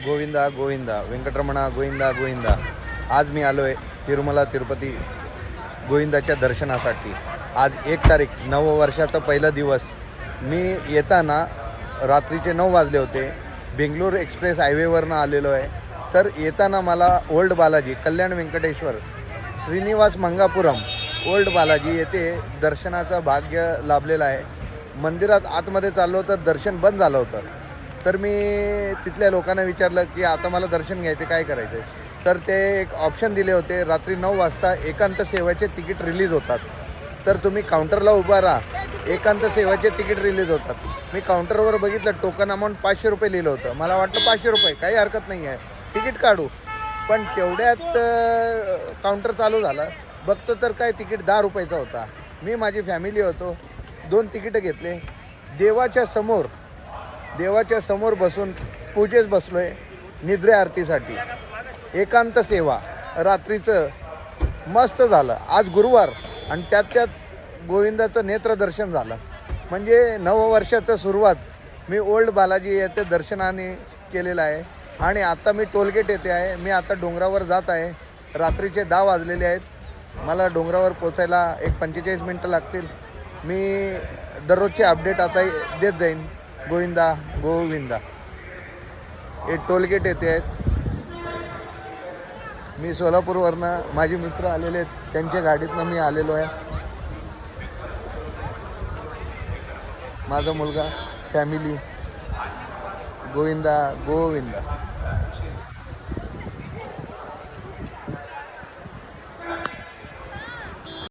गोविंदा गोविंदा वेंकटरमणा गोविंदा गोविंदा. आज मी आलो आहे तिरुमला तिरुपती गोविंदाच्या दर्शनासाठी. आज 1 तारीख नववर्षाचा पहिला दिवस. मी येताना रात्रीचे 9 वाजले होते. बेंगलोर एक्सप्रेस हायवेवरनं आलेलो आहे. तर येताना मला ओल्ड बालाजी कल्याण व्यंकटेश्वर श्रीनिवास मंगापुरम ओल्ड बालाजी येथे दर्शनाचं भाग्य लाभलेलं आहे. मंदिरात आतमध्ये चाललो तर दर्शन बंद झालं होतं. तर मी तिथल्या लोकांना विचारलं की आता मला दर्शन घ्यायचे काय करायचं. तर ते एक ऑप्शन दिले होते, रात्री 9 वाजता एकांत सेवेचे तिकीट रिलीज होतात. तर तुम्ही काउंटरला उभा राहा, एकांत सेवेचे तिकीट रिलीज होतात. मी काउंटरवर बघितलं, टोकन अमाऊंट 500 रुपये लिहिलं होतं. मला वाटलं 500 रुपये काही हरकत नाही आहे, तिकीट काढू. पण तेवढ्यात काउंटर चालू झालं, बघतो तर काय तिकीट 10 रुपयाचा होता. मी माझी फॅमिली होतो, 2 तिकीटं घेतले. देवाच्या समोर बसून पूजेस बसलोय निद्रे आरतीसाठी. एकांत सेवा रात्रीचं मस्त झालं. आज गुरुवार आणि त्यात गोविंदाचं नेत्रदर्शन झालं. म्हणजे नववर्षाचं सुरुवात मी ओल्ड बालाजी येथे दर्शनाने केलेलं आहे. आणि आता मी टोलगेट येथे आहे. मी आता डोंगरावर जात आहे. रात्रीचे 10 वाजलेले आहेत. मला डोंगरावर पोचायला एक 45 मिनटं लागतील. मी दररोजचे अपडेट आता देत जाईन. गोविंदा गोविंदा. हे टोलगेट येते आहेत. मी सोलापूरवरनं, माझे मित्र आलेले आहेत, त्यांच्या गाडीतनं मी आलेलो आहे. माझा मुलगा, फॅमिली. गोविंदा गोविंदा.